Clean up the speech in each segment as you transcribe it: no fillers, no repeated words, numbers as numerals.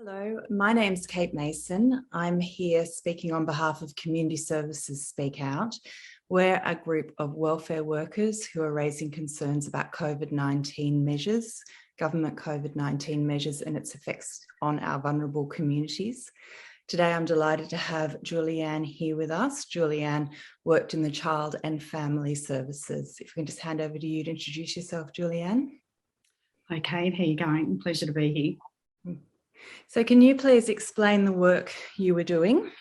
Hello, my name's Kate Mason. I'm here speaking on behalf of Community Services Speak Out. We're a group of welfare workers who are raising concerns about COVID-19 measures, government COVID-19 measures and its effects on our vulnerable communities. Today, I'm delighted to have Julieanne here with us. Julieanne worked in the Child and Family Services. If we can just hand over to you to introduce yourself, Julieanne. Hi, Kate. How are you going? Pleasure to be here. So can you please explain the work you were doing?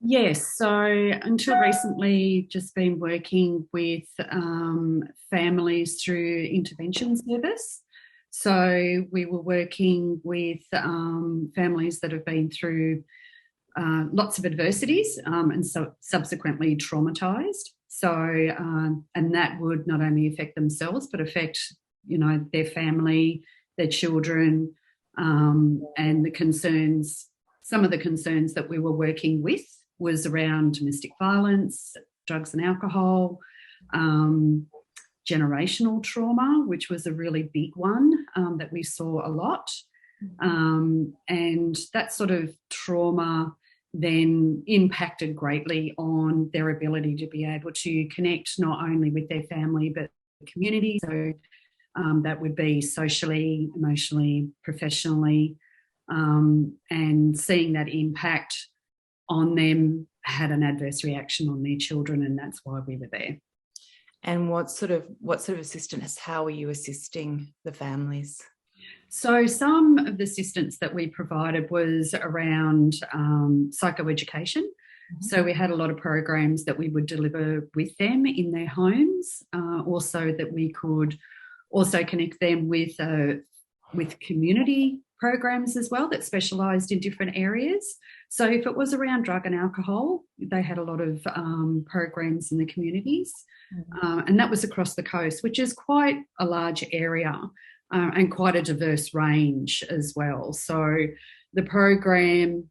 Yes, so until recently, just been working with families through intervention service. So we were working with families that have been through lots of adversities and so subsequently traumatised. So, and that would not only affect themselves, but affect, their family, their children, and the concerns, some of the concerns that we were working with was around domestic violence, drugs and alcohol, generational trauma, which was a really big one that we saw a lot. And that sort of trauma then impacted greatly on their ability to be able to connect not only with their family but the community. So that would be socially, emotionally, professionally, and seeing that impact on them had an adverse reaction on their children, and that's why we were there. And what sort of assistance, how were you assisting the families? So some of the assistance that we provided was around psychoeducation. Mm-hmm. So we had a lot of programs that we would deliver with them in their homes, also that we could also connect them with community programs as well that specialised in different areas. So if it was around drug and alcohol, they had a lot of programs in the communities, and that was across the coast, which is quite a large area and quite a diverse range as well. So the program,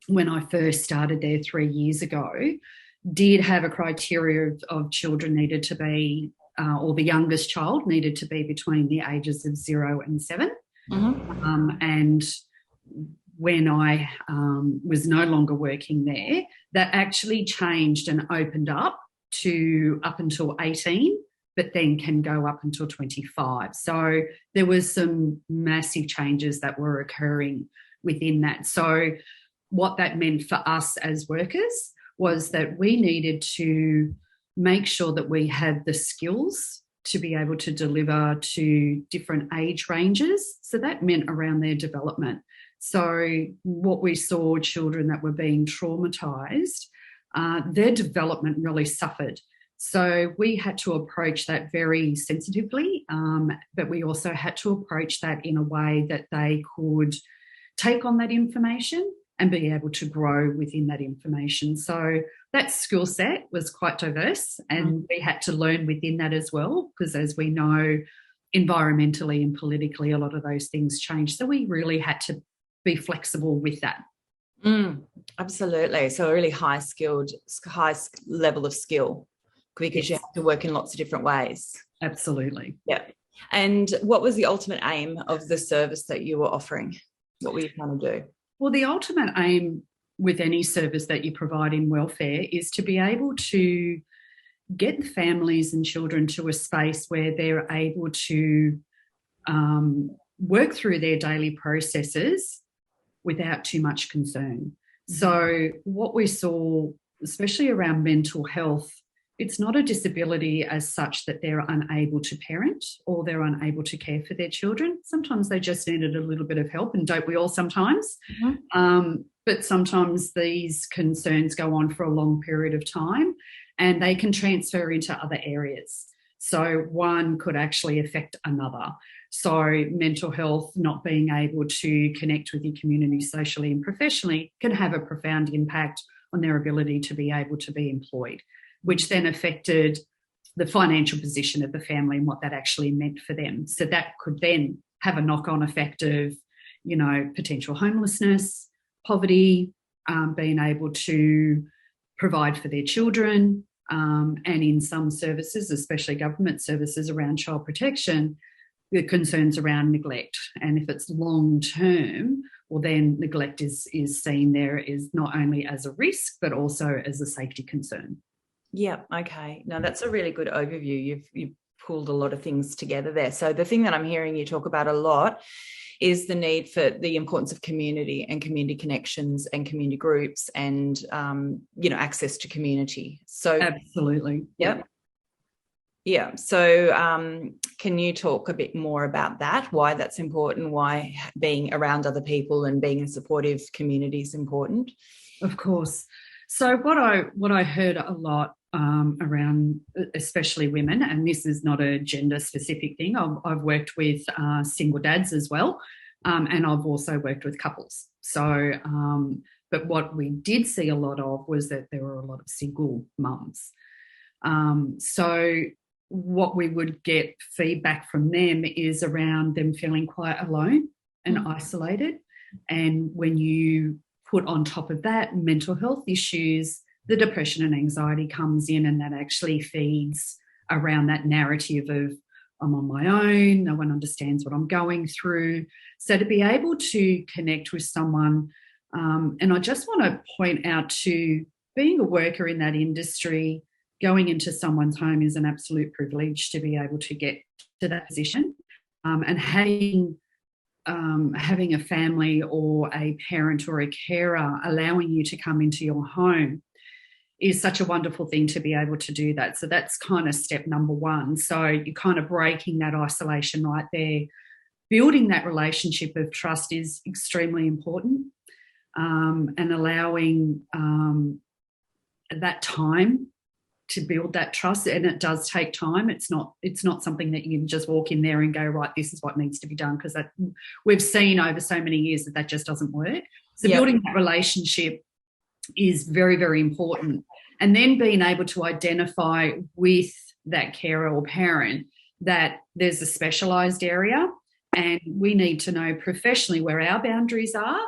when I first started there 3 years ago, did have a criteria of children needed to be or the youngest child needed to be between the ages of 0 and 7. Mm-hmm. And when I was no longer working there, that actually changed and opened up until 18, but then can go up until 25. So there was some massive changes that were occurring within that. So what that meant for us as workers was that we needed to make sure that we had the skills to be able to deliver to different age ranges. So that meant around their development. So what we saw, children that were being traumatised, their development really suffered. So we had to approach that very sensitively, but we also had to approach that in a way that they could take on that information and be able to grow within that information. So that skill set was quite diverse, and we had to learn within that as well, because as we know, environmentally and politically, a lot of those things change. So we really had to be flexible with that. Absolutely. So a really high level of skill, because you have to work in lots of different ways. Absolutely. Yeah. And what was the ultimate aim of the service that you were offering? What were you trying to do? Well, the ultimate aim with any service that you provide in welfare is to be able to get families and children to a space where they're able to work through their daily processes without too much concern. Mm-hmm. So what we saw, especially around mental health, it's not a disability as such that they're unable to parent or they're unable to care for their children. Sometimes they just needed a little bit of help, and don't we all sometimes? Mm-hmm. But sometimes these concerns go on for a long period of time and they can transfer into other areas. So one could actually affect another. So mental health, not being able to connect with your community socially and professionally, can have a profound impact on their ability to be able to be employed, which then affected the financial position of the family and what that actually meant for them. So that could then have a knock-on effect of, potential homelessness, poverty, being able to provide for their children, and in some services, especially government services around child protection, the concerns around neglect. And if it's long-term, well, then neglect is seen there is not only as a risk, but also as a safety concern. Yeah, okay. No, that's a really good overview. You've pulled a lot of things together there. So the thing that I'm hearing you talk about a lot is the need for the importance of community and community connections and community groups and, access to community. So absolutely. Yep. Yeah. So can you talk a bit more about that, why that's important, why being around other people and being a supportive community is important? Of course. So what I heard a lot around, especially women, and this is not a gender specific thing. I've worked with single dads as well, and I've also worked with couples. So, but what we did see a lot of was that there were a lot of single mums. So what we would get feedback from them is around them feeling quite alone and isolated. And when you put on top of that mental health issues, the depression and anxiety comes in, and that actually feeds around that narrative of I'm on my own, no one understands what I'm going through. So to be able to connect with someone, and I just want to point out to being a worker in that industry, going into someone's home is an absolute privilege to be able to get to that position, and having a family or a parent or a carer allowing you to come into your home is such a wonderful thing to be able to do that. So that's kind of step number one. So you're kind of breaking that isolation right there. Building that relationship of trust is extremely important, and allowing that time to build that trust. And it does take time. It's not something that you can just walk in there and go, right, this is what needs to be done, because that we've seen over so many years that just doesn't work. So building that relationship is very, very important. And then being able to identify with that carer or parent that there's a specialised area, and we need to know professionally where our boundaries are,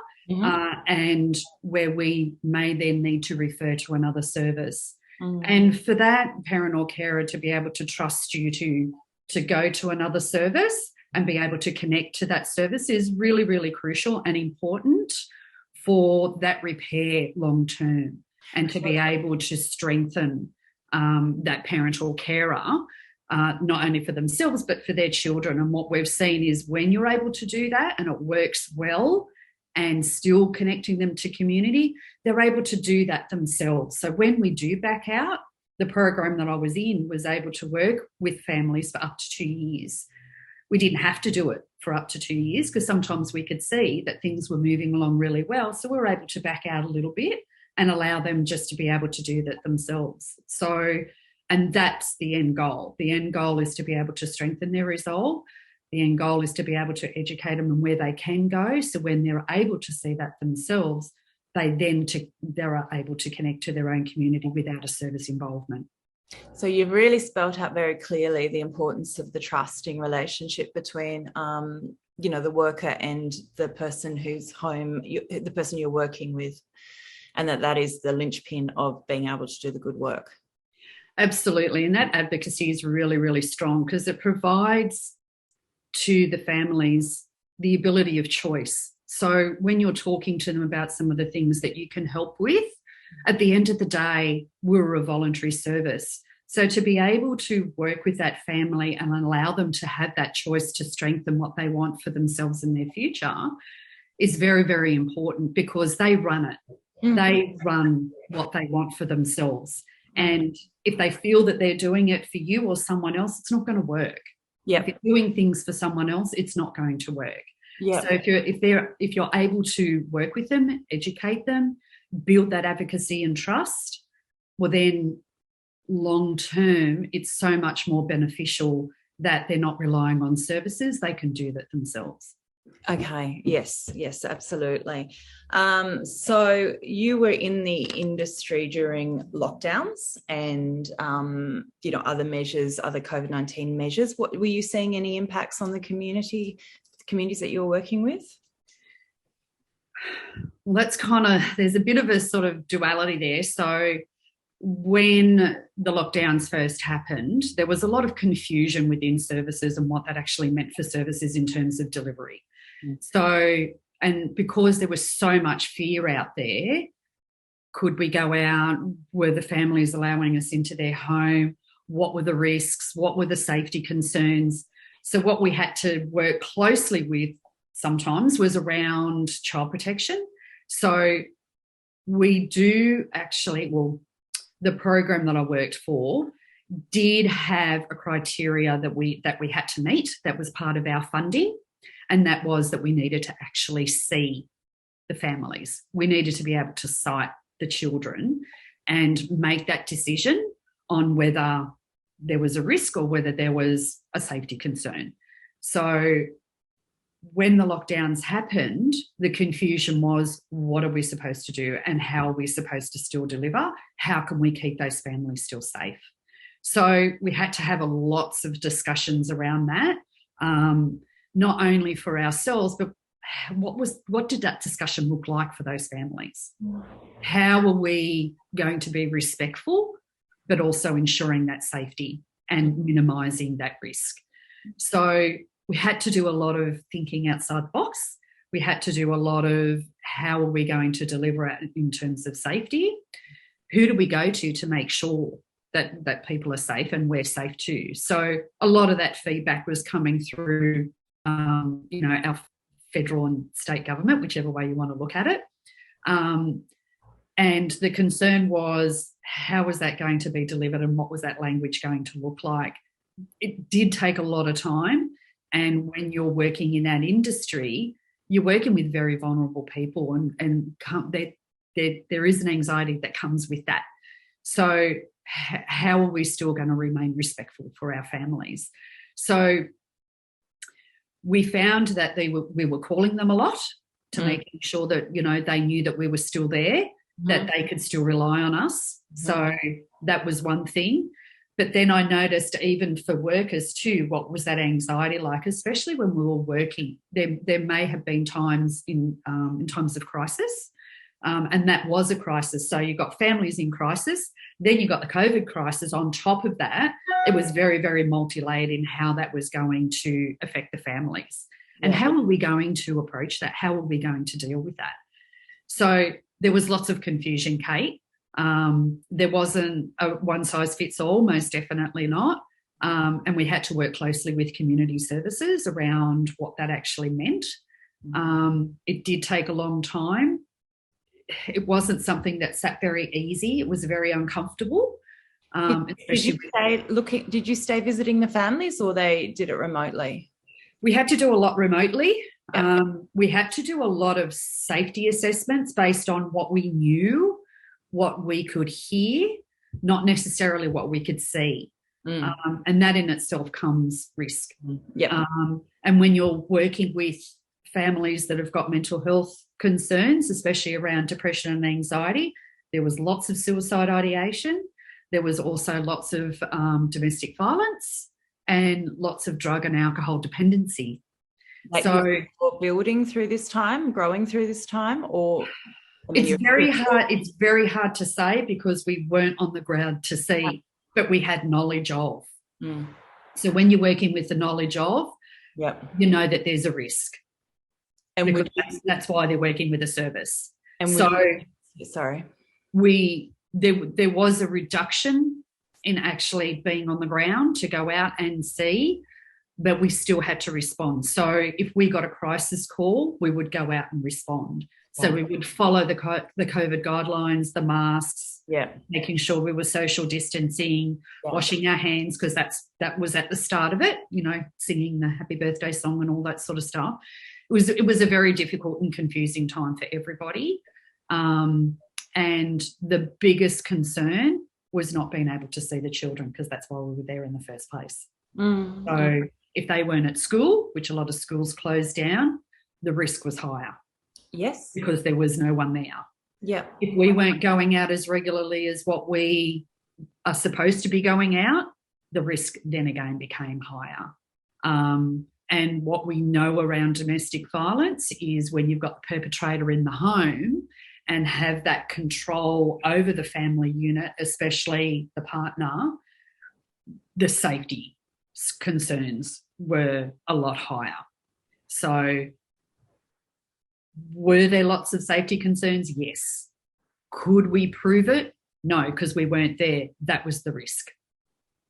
and where we may then need to refer to another service. And for that parent or carer to be able to trust you to go to another service and be able to connect to that service is really, really crucial and important for that repair long term, and to be able to strengthen that parent or carer, not only for themselves but for their children. And what we've seen is when you're able to do that and it works well, and still connecting them to community, they're able to do that themselves. So when we do back out, the program that I was in was able to work with families for up to 2 years. We didn't have to do it for up to 2 years because sometimes we could see that things were moving along really well. So we were able to back out a little bit and allow them just to be able to do that themselves. So, and that's the end goal. The end goal is to be able to strengthen their resolve. The end goal is to be able to educate them on where they can go. So when they're able to see that themselves, they're able to connect to their own community without a service involvement. So you've really spelt out very clearly the importance of the trusting relationship between, the worker and the person whose home, the person you're working with, and that is the linchpin of being able to do the good work. Absolutely. And that advocacy is really, really strong because it provides to the families the ability of choice. So when you're talking to them about some of the things that you can help with, at the end of the day, we're a voluntary service. So to be able to work with that family and allow them to have that choice to strengthen what they want for themselves in their future is very, very important, because they run it. They run what they want for themselves. And if they feel that they're doing it for you or someone else, it's not going to work. If you're doing things for someone else, it's not going to work. So if you're able to work with them, educate them, build that advocacy and trust, well then long term it's so much more beneficial that they're not relying on services. They can do that themselves. Okay. Yes, absolutely. So you were in the industry during lockdowns and, other measures, other COVID-19 measures. What were you seeing any impacts on the communities that you're working with? Well, that's there's a bit of a sort of duality there. So when the lockdowns first happened, there was a lot of confusion within services and what that actually meant for services in terms of delivery. So And because there was so much fear out there, could we go out? Were the families allowing us into their home? What were the risks? What were the safety concerns? So what we had to work closely with sometimes was around child protection. So we do actually, well, the program that I worked for did have a criteria that we had to meet. That was part of our funding, and that was that we needed to actually see the families. We needed to be able to cite the children and make that decision on whether there was a risk or whether there was a safety concern. So when the lockdowns happened, the confusion was, what are we supposed to do and how are we supposed to still deliver? How can we keep those families still safe? So we had to have lots of discussions around that, not only for ourselves, but what did that discussion look like for those families? How are we going to be respectful, but also ensuring that safety and minimising that risk? So we had to do a lot of thinking outside the box. We had to do a lot of how are we going to deliver it in terms of safety? Who do we go to make sure that people are safe and we're safe too? So a lot of that feedback was coming through, our federal and state government, whichever way you want to look at it. And the concern was, how was that going to be delivered and what was that language going to look like? It did take a lot of time. And when you're working in that industry, you're working with very vulnerable people, and there is an anxiety that comes with that. So how are we still going to remain respectful for our families? So we found that we were calling them a lot to making sure that, they knew that we were still there, that they could still rely on us. So that was one thing. But then I noticed even for workers too, what was that anxiety like, especially when we were working? There may have been times in times of crisis, and that was a crisis. So you got families in crisis, then you got the COVID crisis on top of that. It was very, very multi-layered in how that was going to affect the families. And how are we going to approach that? How are we going to deal with that? So there was lots of confusion, Kate. There wasn't a one-size-fits-all, most definitely not. And we had to work closely with community services around what that actually meant. It did take a long time. It wasn't something that sat very easy. It was very uncomfortable. Did you stay visiting the families, or they did it remotely? We had to do a lot remotely. We had to do a lot of safety assessments based on what we knew, what we could hear, not necessarily what we could see. And that in itself comes risk. And when you're working with families that have got mental health concerns, especially around depression and anxiety, there was lots of suicide ideation. There was also lots of domestic violence and lots of drug and alcohol dependency. So building through this time, growing through this time, or it's very hard to say because we weren't on the ground to see, but we had knowledge of. So when you're working with the knowledge of, you know that there's a risk. And because that's why they're working with a service. And there was a reduction in actually being on the ground to go out and see, but we still had to respond. So if we got a crisis call, we would go out and respond. So we would follow the COVID guidelines, the masks, making sure we were social distancing, washing our hands, because that was at the start of it, singing the happy birthday song and all that sort of stuff. It was a very difficult and confusing time for everybody. And the biggest concern was not being able to see the children, because that's why we were there in the first place. So if they weren't at school, which a lot of schools closed down, the risk was higher. Yes. Because there was no one there. If we weren't going out as regularly as what we are supposed to be going out, the risk then again became higher. And what we know around domestic violence is when you've got the perpetrator in the home and have that control over the family unit, especially the partner, the safety concerns were a lot higher. So Were there lots of safety concerns? Yes. Could we prove it? No, because we weren't there. That was the risk.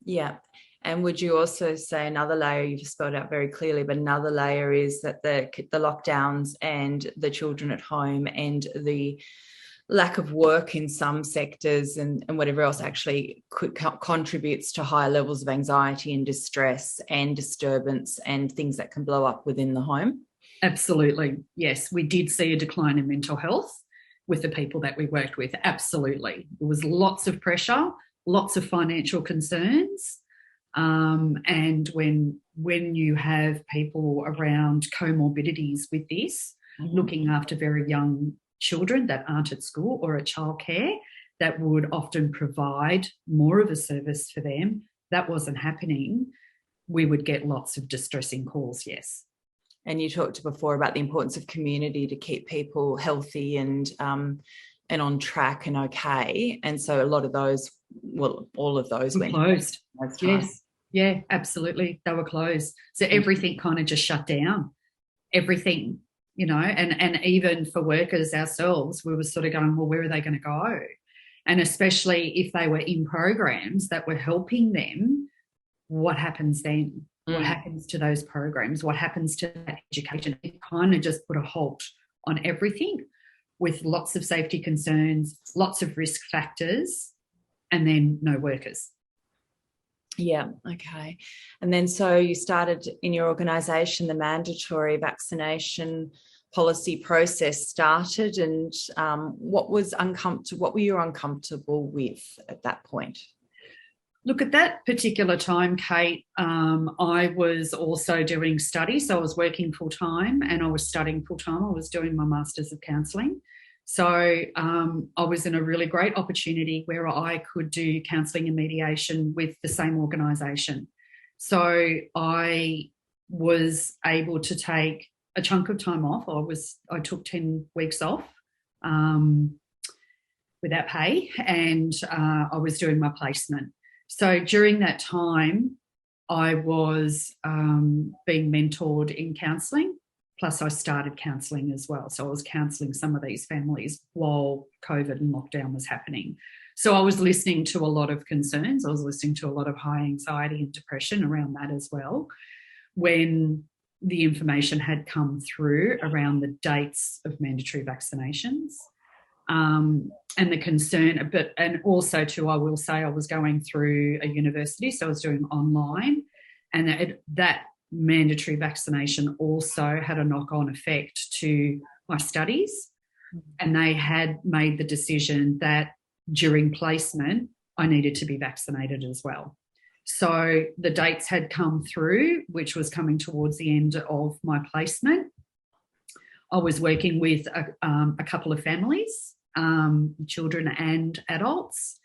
Yeah. And would you also say another layer, you've spelled out very clearly, but another layer is that the lockdowns and the children at home and the lack of work in some sectors and whatever else actually contributes to higher levels of anxiety and distress and disturbance and things that can blow up within the home? Absolutely. Yes, we did see a decline in mental health with the people that we worked with. Absolutely. There was lots of pressure, lots of financial concerns. And when you have people around comorbidities with this, looking after very young children that aren't at school or at childcare, that would often provide more of a service for them, that wasn't happening. We would get lots of distressing calls, yes. And you talked before about the importance of community to keep people healthy and on track and okay. And so a lot of those, well, all of those went closed. Yes. Yeah, absolutely. They were closed. So everything kind of just shut down. Everything, you know, and even for workers ourselves, we were sort of going, well, where are they going to go? And especially if they were in programs that were helping them, what happens then? What happens to those programs? What happens to that education? It kind of just put a halt on everything with lots of safety concerns, lots of risk factors, and then no workers. Yeah, okay. And then so you started in your organisation, the mandatory vaccination policy process started, and what were you uncomfortable with at that point? Look, at that particular time, Kate, I was also doing studies. So I was working full-time and I was studying full-time. I was doing my Masters of Counselling. So I was in a really great opportunity where I could do counselling and mediation with the same organisation. So I was able to take a chunk of time off. I took 10 weeks off without pay, and I was doing my placement. So during that time, I was being mentored in counselling, plus I started counselling as well. So I was counselling some of these families while COVID and lockdown was happening. So I was listening to a lot of concerns. I was listening to a lot of high anxiety and depression around that as well. When the information had come through around the dates of mandatory vaccinations, and the concern, and also too, I will say I was going through a university, so I was doing online, and that mandatory vaccination also had a knock-on effect to my studies, and they had made the decision that during placement I needed to be vaccinated as well. So the dates had come through, which was coming towards the end of my placement. I was working with a couple of families, children and adults,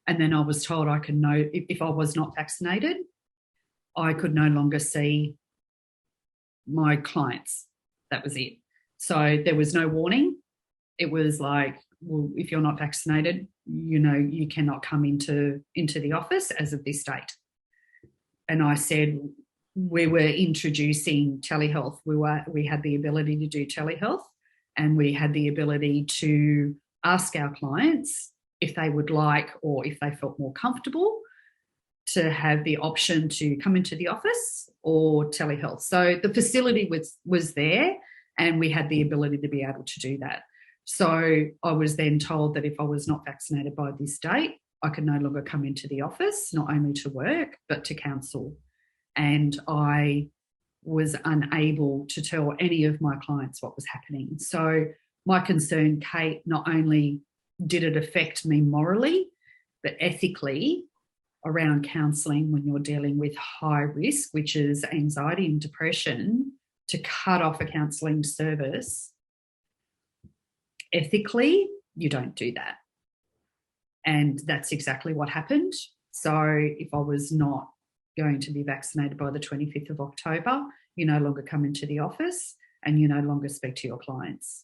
and then I was told I could if I was not vaccinated, I could no longer see my clients. That was it. So there was no warning. It was like, well, if you're not vaccinated, you know, you cannot come into the office as of this date. And I said, we were introducing telehealth. We had the ability to do telehealth, and we had the ability to ask our clients if they would like, or if they felt more comfortable, to have the option to come into the office or telehealth. So the facility was there, and we had the ability to be able to do that. So I was then told that if I was not vaccinated by this date, I could no longer come into the office, not only to work, but to counsel. And I was unable to tell any of my clients what was happening. So my concern, Kate, not only did it affect me morally, but ethically around counselling when you're dealing with high risk, which is anxiety and depression, to cut off a counselling service, ethically, you don't do that. And that's exactly what happened. So if I was not going to be vaccinated by the 25th of October, you no longer come into the office and you no longer speak to your clients.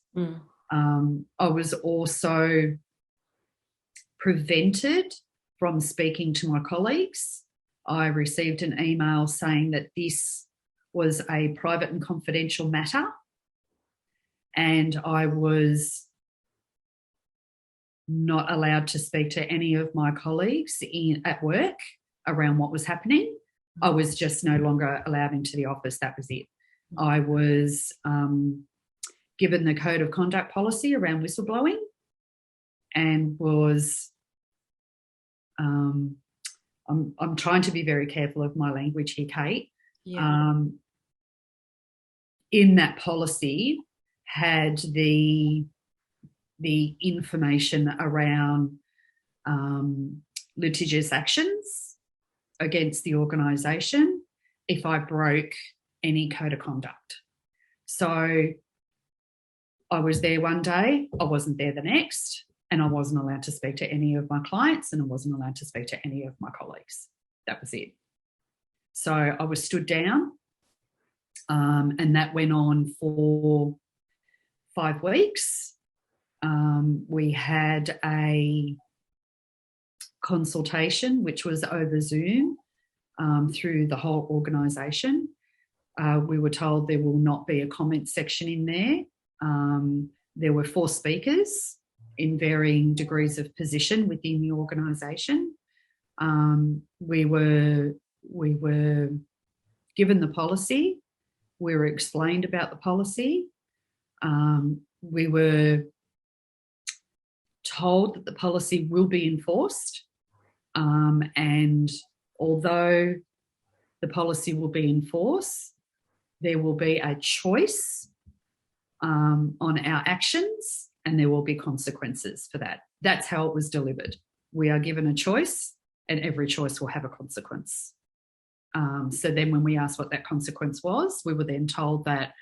I was also prevented from speaking to my colleagues. I received an email saying that this was a private and confidential matter, and I was not allowed to speak to any of my colleagues at work around what was happening. I was just no longer allowed into the office. That was it. I was given the code of conduct policy around whistleblowing, and was I'm trying to be very careful of my language here, Kate. Yeah. In that policy had the information around litigious actions against the organisation if I broke any code of conduct. So I was there one day, I wasn't there the next, and I wasn't allowed to speak to any of my clients, and I wasn't allowed to speak to any of my colleagues. That was it. So I was stood down, and that went on for 5 weeks. We had a consultation, which was over Zoom, through the whole organisation. We were told there will not be a comment section in there. There were 4 speakers in varying degrees of position within the organisation. We were given the policy. We were explained about the policy. We were told that the policy will be enforced, and although the policy will be enforced, there will be a choice on our actions, and there will be consequences for that. That's how it was delivered. We are given a choice, and every choice will have a consequence. So then when we asked what that consequence was, we were then told that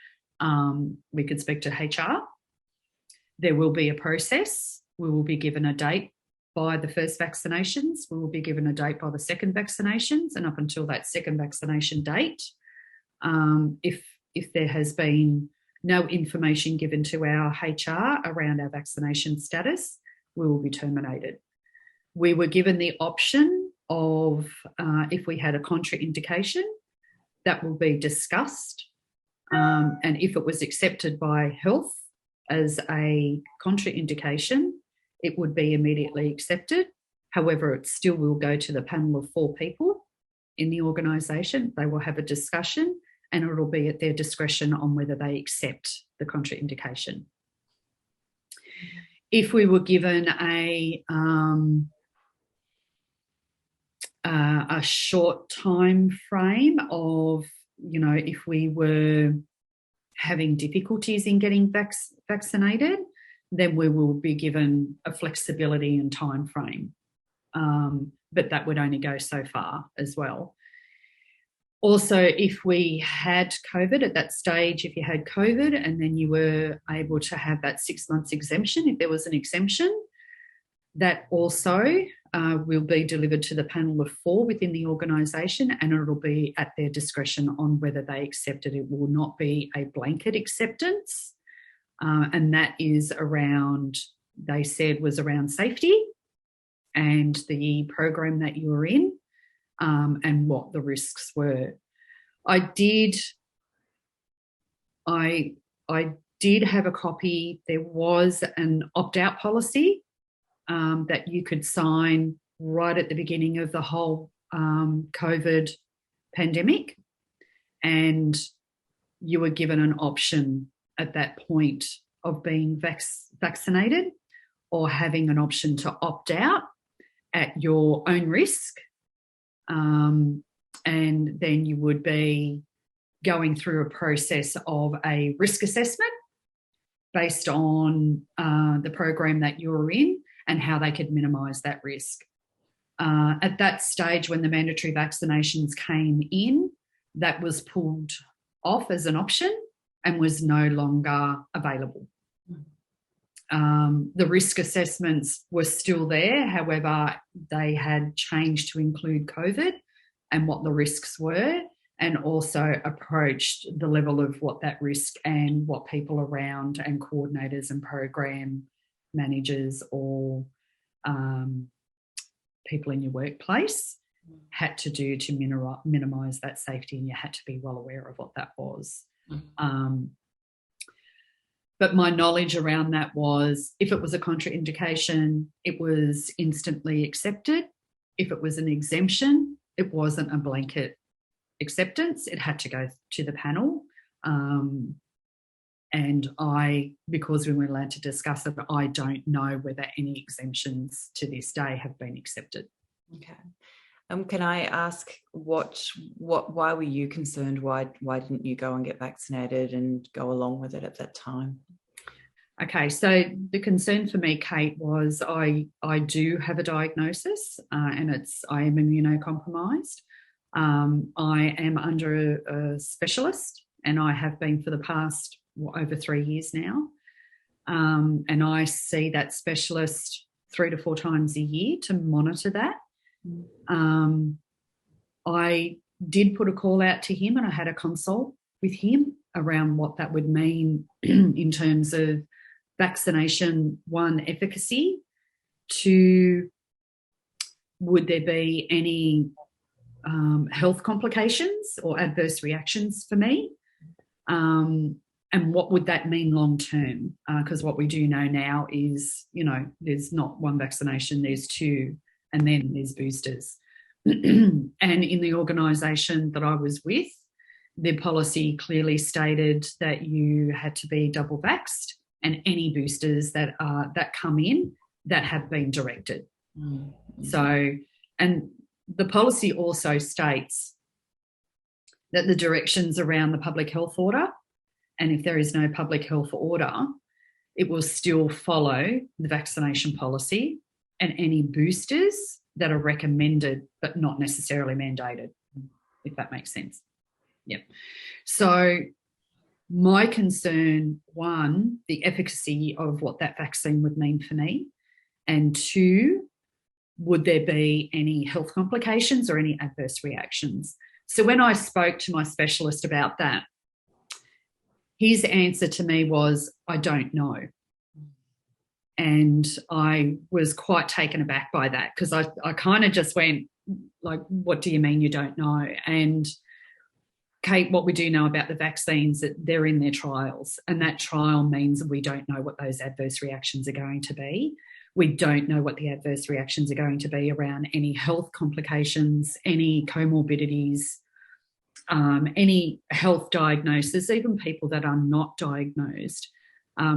we could speak to HR. There will be a process. We will be given a date by the first vaccinations. We will be given a date by the second vaccinations, and up until that second vaccination date, if there has been no information given to our HR around our vaccination status, we will be terminated. We were given the option of if we had a contraindication, that will be discussed, and if it was accepted by health as a contraindication, it would be immediately accepted. However, it still will go to the panel of 4 people in the organisation. They will have a discussion, and it will be at their discretion on whether they accept the contraindication. If we were given a short time frame of, if we were having difficulties in getting vaccinated, then we will be given a flexibility and time frame. But that would only go so far as well. Also, if we had COVID at that stage, if you had COVID and then you were able to have that 6 months exemption, if there was an exemption, that also will be delivered to the panel of 4 within the organisation, and it'll be at their discretion on whether they accept it. It will not be a blanket acceptance. And that is around, they said, was around safety and the program that you were in, and what the risks were. I did have a copy. There was an opt-out policy that you could sign right at the beginning of the whole COVID pandemic, and you were given an option at that point of being vaccinated or having an option to opt out at your own risk. And then you would be going through a process of a risk assessment based on the program that you're in and how they could minimise that risk. At that stage, when the mandatory vaccinations came in, that was pulled off as an option and was no longer available. The risk assessments were still there. However, they had changed to include COVID and what the risks were, and also approached the level of what that risk and what people around and coordinators and program managers or people in your workplace had to do to minimise that safety, and you had to be well aware of what that was. But my knowledge around that was if it was a contraindication, it was instantly accepted. If it was an exemption, it wasn't a blanket acceptance. It had to go to the panel. And because we weren't allowed to discuss it, I don't know whether any exemptions to this day have been accepted. Okay. Can I ask why were you concerned? Why didn't you go and get vaccinated and go along with it at that time? Okay, so the concern for me, Kate, was I do have a diagnosis, and I am immunocompromised. I am under a specialist, and I have been for the past over 3 years now. And I see that specialist 3 to 4 times a year to monitor that. I did put a call out to him, and I had a consult with him around what that would mean in terms of vaccination, 1, efficacy, 2, would there be any health complications or adverse reactions for me? And what would that mean long term? Because what we do know now is, there's not 1 vaccination, there's 2, and then there's boosters. And in the organisation that I was with, their policy clearly stated that you had to be double vaxxed, and any boosters that come in that have been directed. Mm-hmm. So, and the policy also states that the directions around the public health order, and if there is no public health order, it will still follow the vaccination policy and any boosters that are recommended but not necessarily mandated, if that makes sense. Yep. So my concern, 1, the efficacy of what that vaccine would mean for me, and 2, would there be any health complications or any adverse reactions? So when I spoke to my specialist about that, his answer to me was, I don't know. And I was quite taken aback by that, because I kind of just went, like, what do you mean you don't know? And Kate, what we do know about the vaccines, that they're in their trials, and that trial means we don't know what those adverse reactions are going to be. We don't know what the adverse reactions are going to be around any health complications, any comorbidities, any health diagnosis, even people that are not diagnosed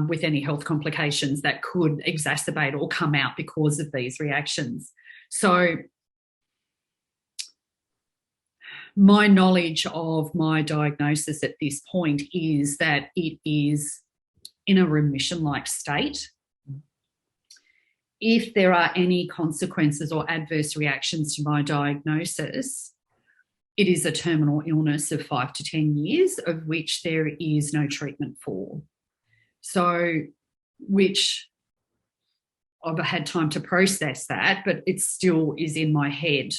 with any health complications that could exacerbate or come out because of these reactions. So my knowledge of my diagnosis at this point is that it is in a remission-like state. If there are any consequences or adverse reactions to my diagnosis, it is a terminal illness of 5 to 10 years, of which there is no treatment for. So, which I've had time to process that, but it still is in my head.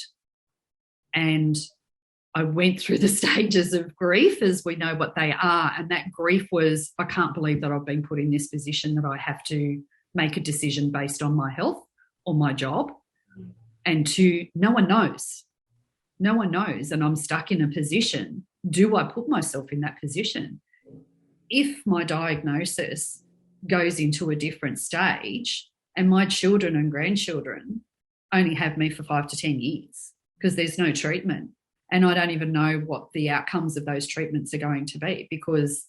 And I went through the stages of grief, as we know what they are. And that grief was, I can't believe that I've been put in this position, that I have to make a decision based on my health or my job. And no one knows. No one knows. And I'm stuck in a position. Do I put myself in that position? If my diagnosis goes into a different stage and my children and grandchildren only have me for 5 to 10 years because there's no treatment, and I don't even know what the outcomes of those treatments are going to be, because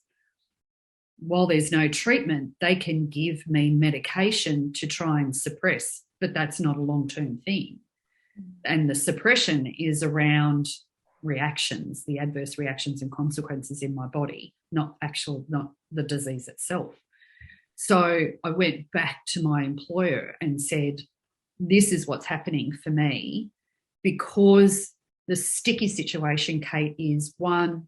while there's no treatment, they can give me medication to try and suppress, but that's not a long-term thing. And the suppression is around reactions, the adverse reactions and consequences in my body, not the disease itself. So I went back to my employer and said, this is what's happening for me, because the sticky situation, Kate, is 1,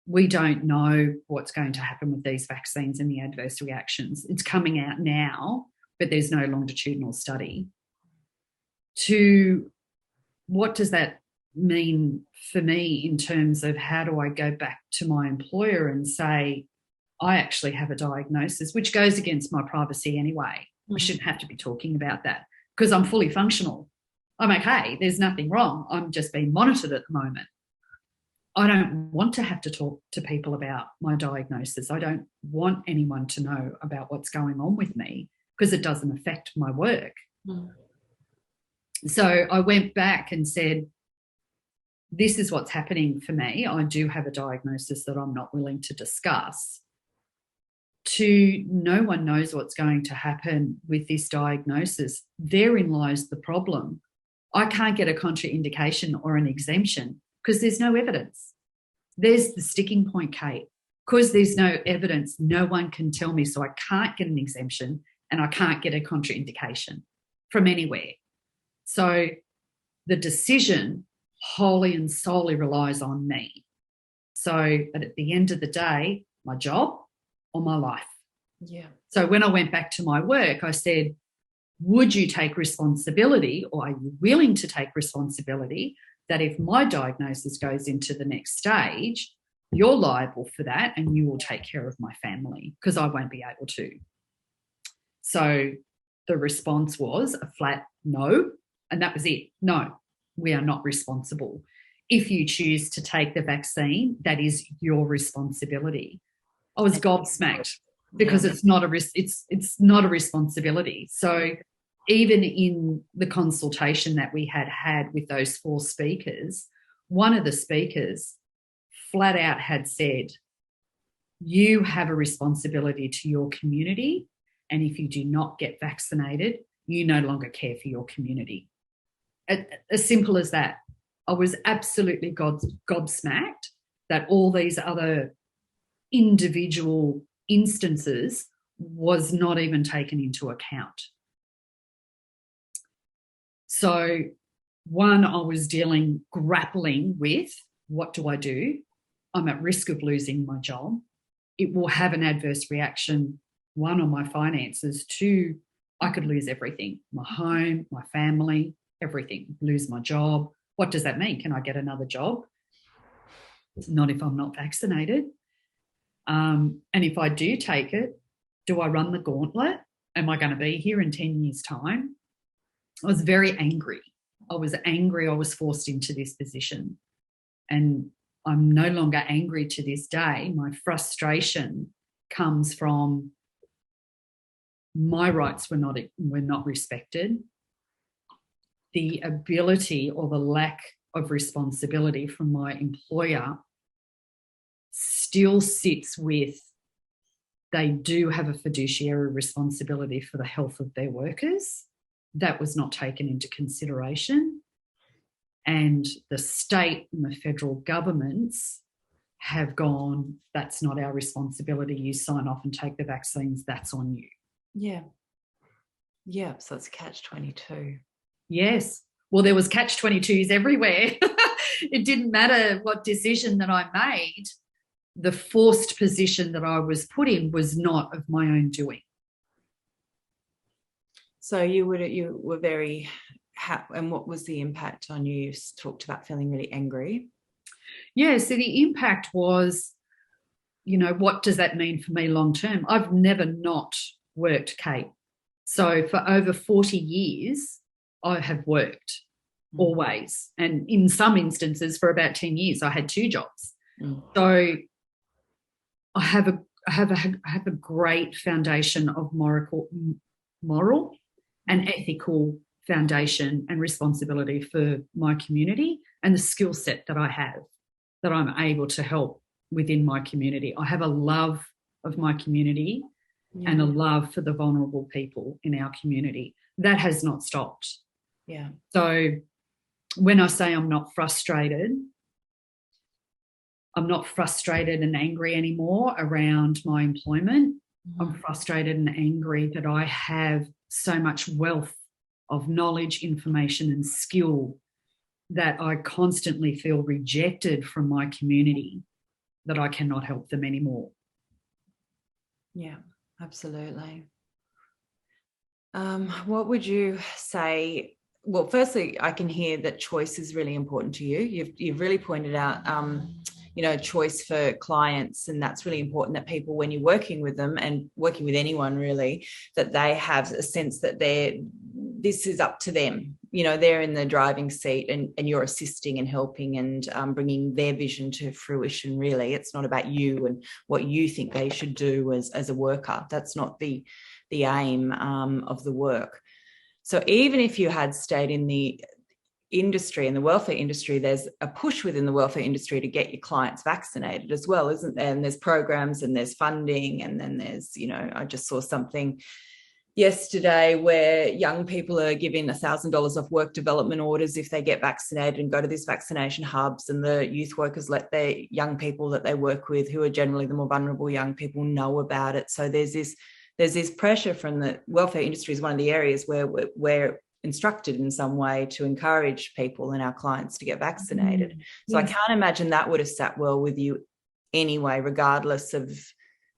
we don't know what's going to happen with these vaccines and the adverse reactions. It's coming out now, but there's no longitudinal study. 2, what does that mean for me in terms of how do I go back to my employer and say, I actually have a diagnosis, which goes against my privacy anyway. I shouldn't have to be talking about that because I'm fully functional. I'm okay. There's nothing wrong. I'm just being monitored at the moment. I don't want to have to talk to people about my diagnosis. I don't want anyone to know about what's going on with me because it doesn't affect my work. Mm. So I went back and said, this is what's happening for me. I do have a diagnosis that I'm not willing to discuss. No one knows what's going to happen with this diagnosis. Therein lies the problem. I can't get a contraindication or an exemption because there's no evidence. There's the sticking point, Kate. Because there's no evidence, no one can tell me, so I can't get an exemption and I can't get a contraindication from anywhere. So the decision wholly and solely relies on me. So that at the end of the day, my job or my life. Yeah. So when I went back to my work, I said, would you take responsibility, or are you willing to take responsibility that if my diagnosis goes into the next stage, you're liable for that and you will take care of my family because I won't be able to. So the response was a flat no, and that was it. No, we are not responsible. If you choose to take the vaccine, that is your responsibility. I was gobsmacked because it's not a responsibility. So even in the consultation that we had with those 4 speakers, one of the speakers flat out had said, you have a responsibility to your community, and if you do not get vaccinated, you no longer care for your community. As simple as that. I was absolutely gobsmacked that all these other individual instances was not even taken into account. So one, I was grappling with, what do I do? I'm at risk of losing my job. It will have an adverse reaction, 1, on my finances, 2, I could lose everything, my home, my family, everything, lose my job. What does that mean? Can I get another job? Not if I'm not vaccinated. And if I do take it, do I run the gauntlet? Am I going to be here in 10 years' time? I was very angry. I was forced into this position. And I'm no longer angry to this day. My frustration comes from my rights were not respected. The ability or the lack of responsibility from my employer still sits with, they do have a fiduciary responsibility for the health of their workers. That was not taken into consideration. And the state and the federal governments have gone, that's not our responsibility. You sign off and take the vaccines, that's on you. Yeah. Yeah, so it's catch-22. Yes. Well, there was catch-22s everywhere. It didn't matter what decision that I made. The forced position that I was put in was not of my own doing. So you were very happy, and what was the impact on you? You talked about feeling really angry. Yeah, so the impact was, what does that mean for me long term? I've never not worked, Kate. So for over 40 years, I have worked always. And in some instances, for about 10 years, I had 2 jobs. So I have a great foundation of moral and ethical foundation and responsibility for my community and the skill set that I have, that I'm able to help within my community. I have a love of my community and a love for the vulnerable people in our community. That has not stopped. Yeah. So when I say I'm not frustrated and angry anymore around my employment. I'm frustrated and angry that I have so much wealth of knowledge, information and skill that I constantly feel rejected from my community, that I cannot help them anymore. Yeah, absolutely. What would you say? Well, firstly, I can hear that choice is really important to you. You've really pointed out, choice for clients, and that's really important, that people, when you're working with them and working with anyone really, that they have a sense that this is up to them. they're in the driving seat, and you're assisting and helping and bringing their vision to fruition. Really, it's not about you and what you think they should do as a worker. That's not the aim of the work. So even if you had stayed in the industry, in the welfare industry, there's a push within the welfare industry to get your clients vaccinated as well, isn't there? And there's programs and there's funding, and then there's, I just saw something yesterday where young people are given $1,000 off work development orders if they get vaccinated and go to these vaccination hubs, and the youth workers let their young people that they work with, who are generally the more vulnerable young people, know about it. So there's this pressure from the welfare industry. Is one of the areas where we're instructed in some way to encourage people and our clients to get vaccinated. So I can't imagine that would have sat well with you anyway, regardless of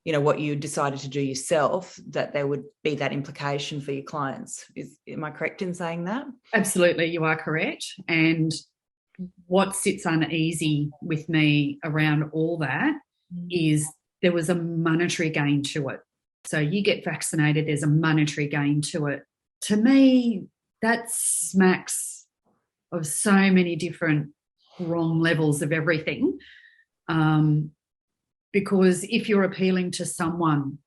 what you decided to do yourself, that there would be that implication for your clients. Am I correct in saying that? Absolutely, you are correct. And what sits uneasy with me around all that is there was a monetary gain to it. So you get vaccinated, there's a monetary gain to it. To me, that smacks of so many different wrong levels of everything. Because if you're appealing to someone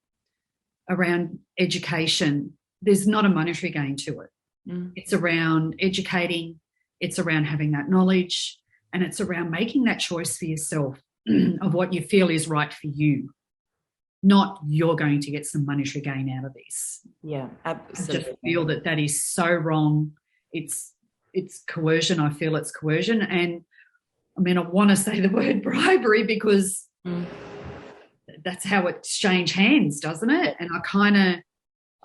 around education, there's not a monetary gain to it. It's around educating, it's around having that knowledge, and it's around making that choice for yourself of what you feel is right for you, not you're going to get some monetary gain out of this. Yeah, absolutely. I just feel that is so wrong. It's coercion. I feel it's coercion. And I mean, I want to say the word bribery because that's how it exchange hands, doesn't it? And I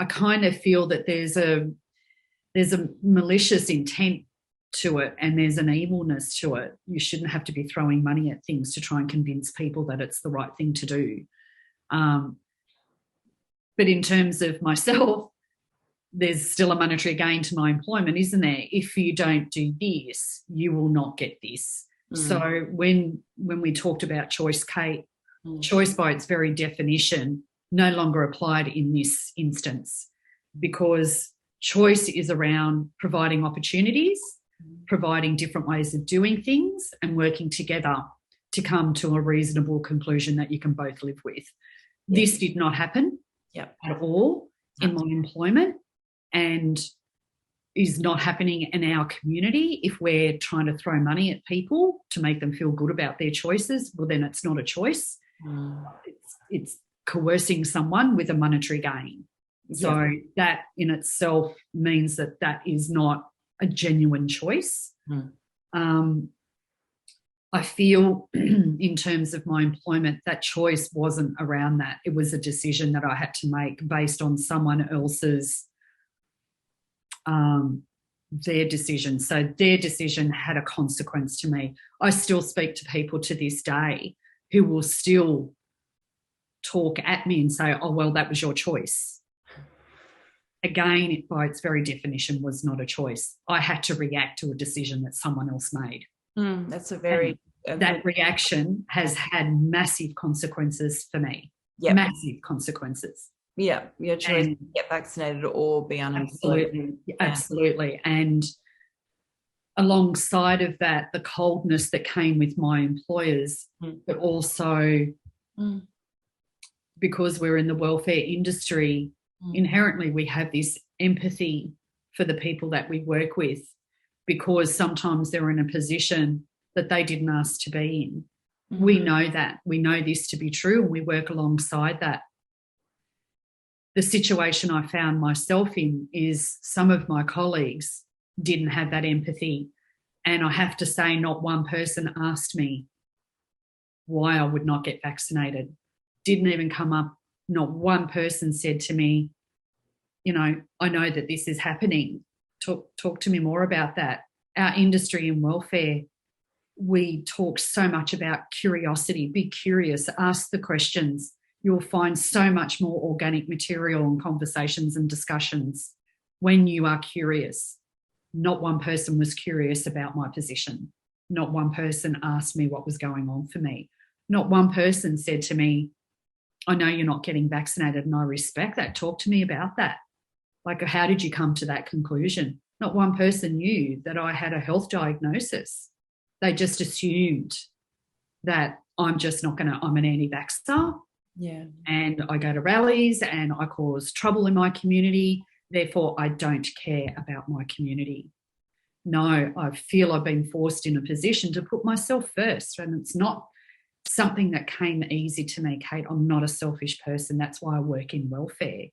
kind of feel that there's a malicious intent to it, and there's an evilness to it. You shouldn't have to be throwing money at things to try and convince people that it's the right thing to do. But in terms of myself, there's still a monetary gain to my employment, isn't there? If you don't do this, you will not get this. So when we talked about choice, Kate, choice by its very definition no longer applied in this instance, because choice is around providing opportunities, providing different ways of doing things, and working together to come to a reasonable conclusion that you can both live with. This did not happen at all in my employment, and is not happening in our community. If we're trying to throw money at people to make them feel good about their choices, well, then it's not a choice. It's coercing someone with a monetary gain. So that in itself means that is not a genuine choice. I feel in terms of my employment, that choice wasn't around that. It was a decision that I had to make based on someone else's, their decision. So their decision had a consequence to me. I still speak to people to this day who will still talk at me and say, oh, well, that was your choice. Again, it, by its very definition, was not a choice. I had to react to a decision that someone else made. That's a very... that reaction has had massive consequences for me. Massive consequences. Your choice to get vaccinated or be unemployed. Absolutely. And alongside of that, the coldness that came with my employers, but also because we're in the welfare industry, inherently we have this empathy for the people that we work with, because sometimes they're in a position that they didn't ask to be in. We know that. We know this to be true, and we work alongside that. The situation I found myself in is some of my colleagues didn't have that empathy, and I have to say not one person asked me why I would not get vaccinated. Didn't even come up. Not one person said to me, I know that this is happening. Talk to me more about that. Our industry in welfare, we talk so much about curiosity. Be curious, ask the questions. You'll find so much more organic material and conversations and discussions when you are curious. Not one person was curious about my position. Not one person asked me what was going on for me. Not one person said to me, I know you're not getting vaccinated and I respect that. Talk to me about that. Like, how did you come to that conclusion? Not one person knew that I had a health diagnosis. They just assumed that I'm an anti-vaxxer. Yeah. And I go to rallies and I cause trouble in my community. Therefore, I don't care about my community. No, I feel I've been forced in a position to put myself first. And it's not something that came easy to me, Kate. I'm not a selfish person. That's why I work in welfare.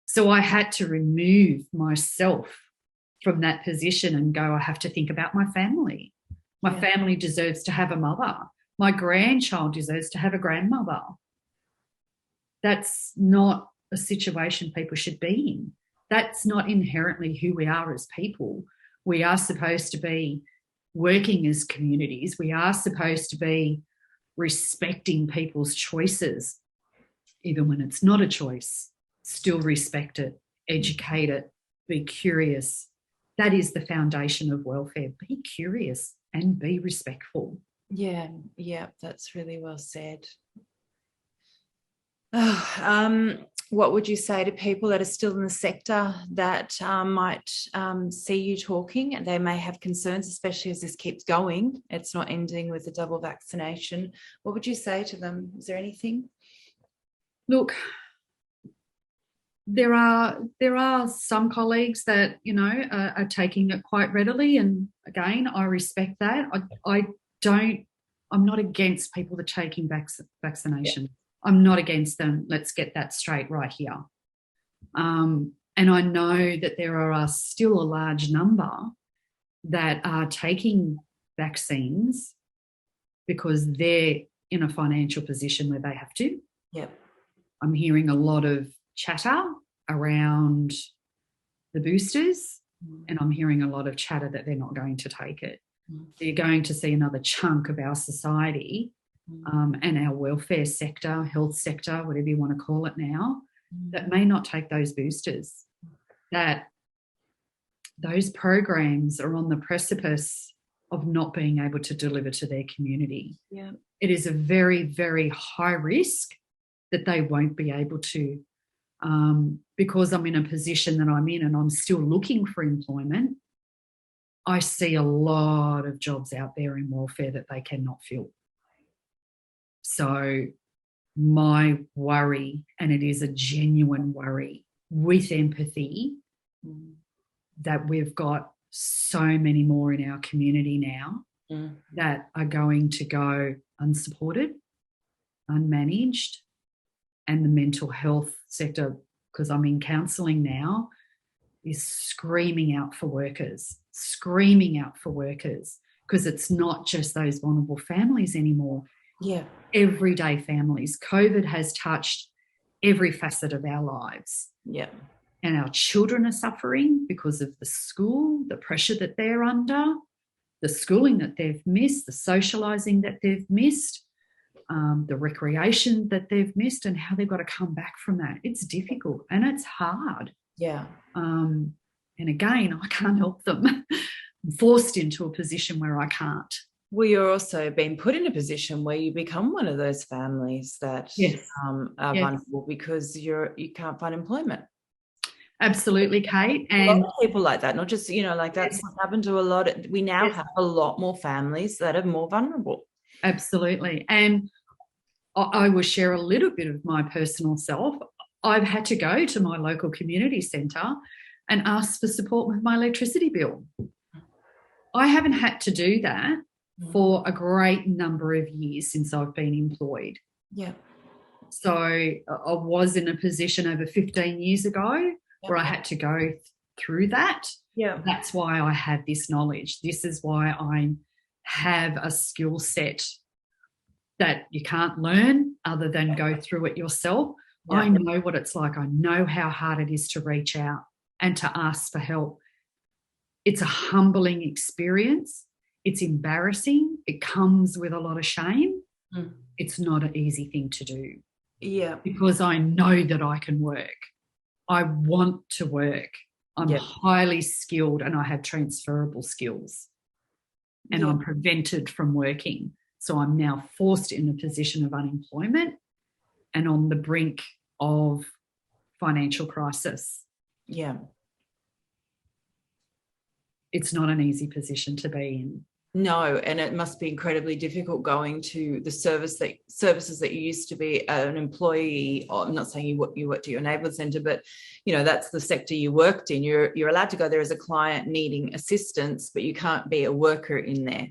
So I had to remove myself from that position and go, I have to think about my family. My family deserves to have a mother. My grandchild deserves to have a grandmother. That's not a situation people should be in. That's not inherently who we are as people. We are supposed to be working as communities. We are supposed to be respecting people's choices, even when it's not a choice. Still respect it, educate it, be curious. That is the foundation of welfare. Be curious and be respectful. Yeah, that's really well said. What would you say to people that are still in the sector that might see you talking? They may have concerns, especially as this keeps going. It's not ending with the double vaccination. What would you say to them? Is there anything? Look, there are some colleagues that, you know, are taking it quite readily. And again, I respect that. I'm not against people that are taking vaccination. Yeah. I'm not against them. Let's get that straight right here. And I know that there are still a large number that are taking vaccines because they're in a financial position where they have to. Yep. I'm hearing a lot of chatter around the boosters, and I'm hearing a lot of chatter that they're not going to take it. You're going to see another chunk of our society and our welfare sector, health sector, whatever you want to call it now, that may not take those boosters, that those programs are on the precipice of not being able to deliver to their community. Yeah. It is a very, very high risk that they won't be able to, because I'm in a position that I'm in and I'm still looking for employment. I see a lot of jobs out there in welfare that they cannot fill. So my worry, and it is a genuine worry with empathy, that we've got so many more in our community now that are going to go unsupported, unmanaged, and the mental health sector, because I'm in counselling now, is screaming out for workers, because it's not just those vulnerable families anymore. Yeah. Everyday families. COVID has touched every facet of our lives. Yeah. And our children are suffering because of the school, the pressure that they're under, the schooling that they've missed, the socialising that they've missed, the recreation that they've missed, and how they've got to come back from that. It's difficult and it's hard. Yeah. And again, I can't help them. I'm forced into a position where I can't. Well, you're also being put in a position where you become one of those families that are vulnerable because you can't find employment. Absolutely, Kate. And a lot of people like that, not just, that's what happened to a lot. We now have a lot more families that are more vulnerable. Absolutely. And I will share a little bit of my personal self. I've had to go to my local community centre and ask for support with my electricity bill. I haven't had to do that for a great number of years since I've been employed. Yeah. So I was in a position over 15 years ago where I had to go through that. Yeah. That's why I have this knowledge. This is why I have a skill set that you can't learn other than go through it yourself. Yeah. I know what it's like. I know how hard it is to reach out and to ask for help. It's a humbling experience. It's embarrassing. It comes with a lot of shame. It's not an easy thing to do. Yeah. Because I know that I can work. I want to work. I'm highly skilled and I have transferable skills. And I'm prevented from working. So I'm now forced in a position of unemployment and on the brink of financial crisis. Yeah. it's not an easy position to be in. No, and it must be incredibly difficult going to the services that you used to be an employee. I'm not saying you worked at your neighbourhood centre, but that's the sector you worked in. You're allowed to go there as a client needing assistance, but you can't be a worker in there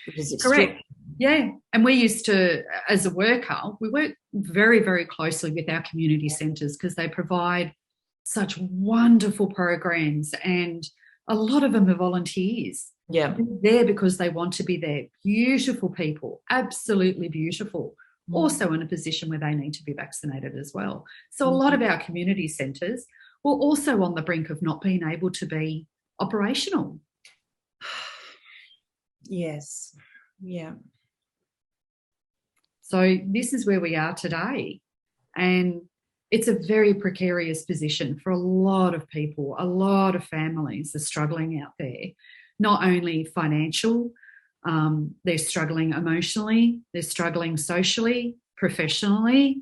because it's correct. strict. Yeah, and we used to, as a worker, we work very, very closely with our community centres because they provide such wonderful programs, and a lot of them are volunteers. Yeah. They're there because they want to be there. Beautiful people, absolutely beautiful. Also in a position where they need to be vaccinated as well. So a lot of our community centres were also on the brink of not being able to be operational. Yes. Yeah. So this is where we are today. And it's a very precarious position for a lot of people. A lot of families are struggling out there. Not only financial, they're struggling emotionally, they're struggling socially, professionally,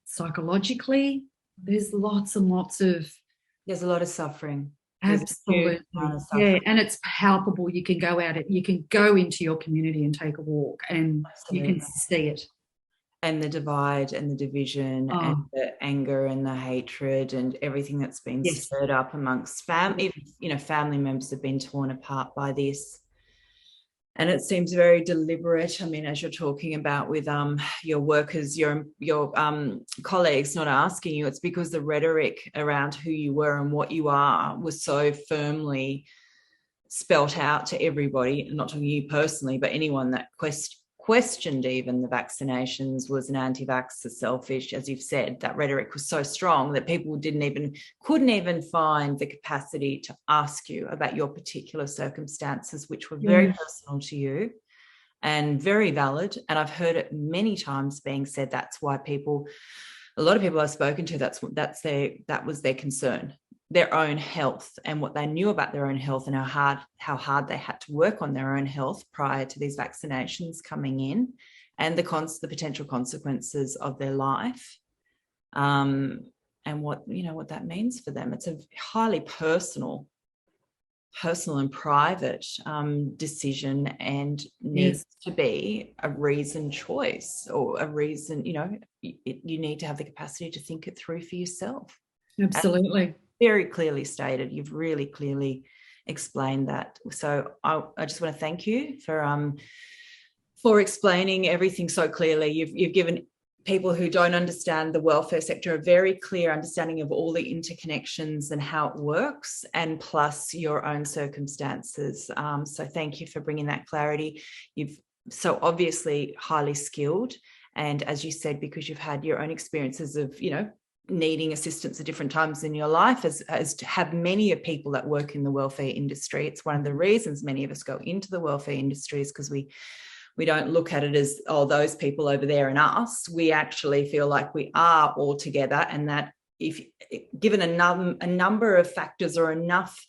psychologically. There's lots and lots of... There's a lot of suffering. Absolutely. Yeah, and it's palpable. You can go out, you can go into your community and take a walk and you can see it. And the divide and the division and the anger and the hatred and everything that's been stirred up amongst family. Family members have been torn apart by this. And it seems very deliberate. I mean, as you're talking about with your workers, your colleagues not asking you, it's because the rhetoric around who you were and what you are was so firmly spelt out to everybody. I'm not talking you personally, but anyone that questioned even the vaccinations was an anti-vaxxer, selfish, as you've said. That rhetoric was so strong that people couldn't even find the capacity to ask you about your particular circumstances, which were very personal to you and very valid. And I've heard it many times being said that's why a lot of people I've spoken to, that was their concern. Their own health and what they knew about their own health and how hard they had to work on their own health prior to these vaccinations coming in, and the potential consequences of their life, and what that means for them. It's a highly personal and private decision, and needs to be a reasoned choice, or a reason. You need to have the capacity to think it through for yourself. Absolutely. Very clearly stated. You've really clearly explained that. So I just want to thank you for explaining everything so clearly. You've given people who don't understand the welfare sector a very clear understanding of all the interconnections and how it works, and plus your own circumstances. So thank you for bringing that clarity. You've so obviously highly skilled, and as you said, because you've had your own experiences of needing assistance at different times in your life, as to have many of people that work in the welfare industry. It's one of the reasons many of us go into the welfare industry, is because we don't look at it as, those people over there and us. We actually feel like we are all together, and that if given a number of factors or enough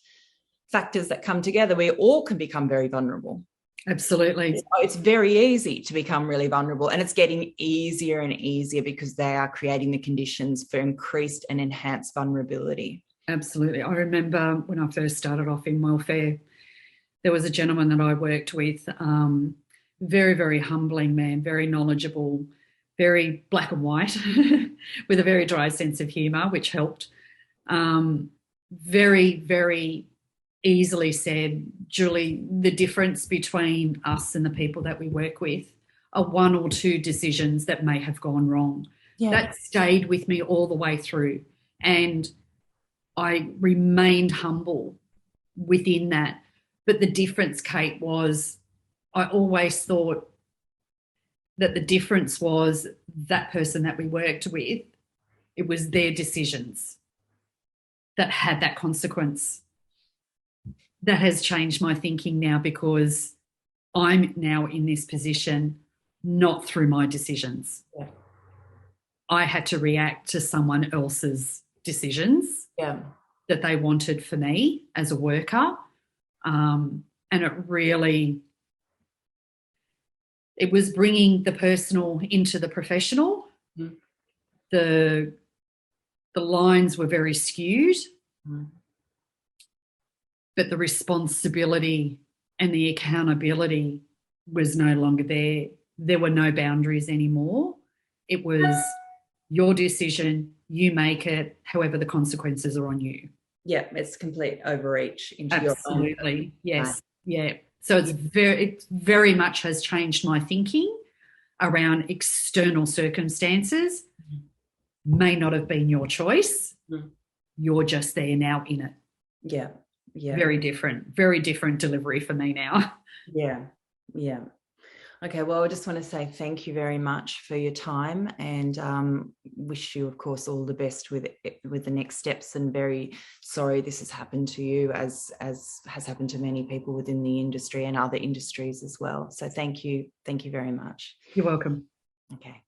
factors that come together, we all can become very vulnerable. Absolutely. It's very easy to become really vulnerable, and it's getting easier and easier because they are creating the conditions for increased and enhanced vulnerability. Absolutely. I remember when I first started off in welfare, there was a gentleman that I worked with, very, very humbling man, very knowledgeable, very black and white, with a very dry sense of humour, which helped. Very, very easily said, Julie, the difference between us and the people that we work with are one or two decisions that may have gone wrong. Yeah. That stayed with me all the way through, and I remained humble within that. But the difference, Kate, was I always thought that the difference was that person that we worked with, it was their decisions that had that consequence. That has changed my thinking now, because I'm now in this position not through my decisions. Yeah. I had to react to someone else's decisions that they wanted for me as a worker. And it was bringing the personal into the professional. Mm. The lines were very skewed. Mm. but the responsibility and the accountability was no longer there. There were no boundaries anymore. It was your decision, you make it, however the consequences are on you. Yeah, it's complete overreach into Absolutely. your own. Yes. Yeah. So it very much has changed my thinking around external circumstances. May not have been your choice. You're just there now in it. Yeah. Yeah. Very different delivery for me now. Yeah. Yeah. Okay, well, I just want to say thank you very much for your time, and wish you, of course, all the best with the next steps. And very sorry this has happened to you, as has happened to many people within the industry and other industries as well. So thank you very much. You're welcome. Okay.